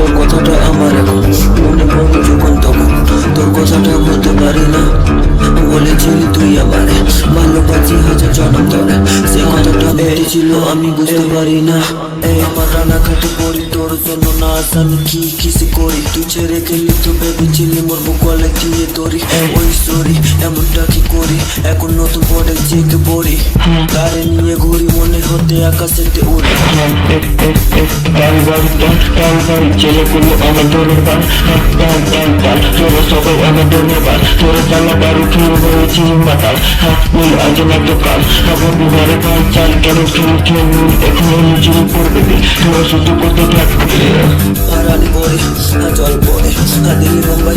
তোর কথাটা আমার এখন মনে পড়ে যখন তখন তোর কথাটা বলতে পারি না। বলেছিলি তুই আমারে ভালোবাসি হাজার জনম ধরে, সে কথাটা বেরিয়েছিল আমি বুঝতে পারি না। এই আমার রানাঘাটে পড়ি তোর জন্য না আমি কি কিসে করি, তুই ছেড়ে গেলি তো ভেবেছিলি মরবো গলে দিয়ে দড়ি। ওই সরি এমনটা কি করি, এখন নতুন পড়ে জেগে পড়ি, তারে নিয়ে ঘুরি মনে হতে আকাশেতে উড়ি। ছেলেগুলো আমার দলের বান, তোরা সবাই আমার দলের বান, তোরা চালা বারো খেয়ে হয়েছি মাতাল, নীল আজ না তো কাল, বন্ধু ঘরে পাল চাল কেন খেলছে এখন আমি চুরি করবে, তোরা শুধু করতে থাকবে। হারানি পড়ে জল পড়ে দিল্লি মুম্বাই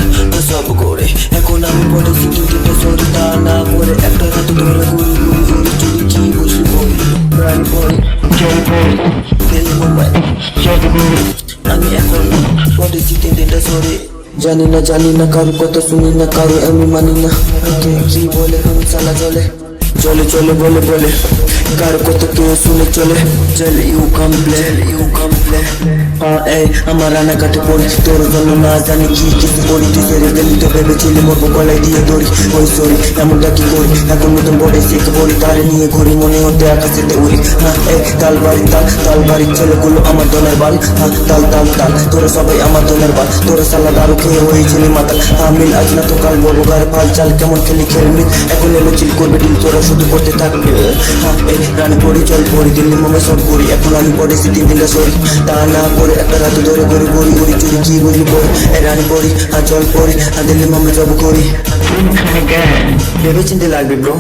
সব করে, এখন আমি পড়েছি দুটো সরি তা না করে একটা রাত ধরে ঘুরি ঘুরি ঘুরি চুরি কি বুঝলি বলি। হারানি পড়ে জল পড়ে দিল্লি মুম্বাই সব করে, আমি এখন পড়েছি তিনটা সরি। জানি না কারো কথা শুনি না কারো আমি মানি না, কে কি বলে কোন চালা চলে চলে চলে বলে বলে কার কথা কেউ শুনে চলে চল ইউ কমপ্লে এই আমার রানাঘাটে পড়ি তোর জন্য না জানি কি কিছু করি, তুই ছেড়ে গেলি তো ভেবেছিলি মরবো গলায় দিয়ে দড়ি। ওই সরি এমনটা কি করি, এখন নতুন পড়ে শিখে পড়ি, তারে নিয়ে ঘুরি মনে হতে আকাশেতে উড়ি। এই তাল বাড়ি ছেলেগুলো আমার দলের বাল, তাল তোরা সবাই আমার দলের বাল, তোরা সালা দারু খেয়ে হয়েছিলি মাতাল। মিল আজ না তো কাল বলবো গারে পাল চাল কেমন খেলি খেলবি, এখন এলো চিল করবে ডিল তোরা শুধু করতে থাকবে। এই রানী পড়ি চল পড়ি দিল্লি মোমে সব করি, এখন আমি পড়েছি তিনটা সরি তা না করে একটা রাত ধরে ঘুরি ঘুরি ঘুরি চুরি কি বুঝলি পড়ি। এই রানী পড়ি চল পড়ি দিল্লি মোমে সব করি। ভেবে চিন্তে লাগবে ব্রো।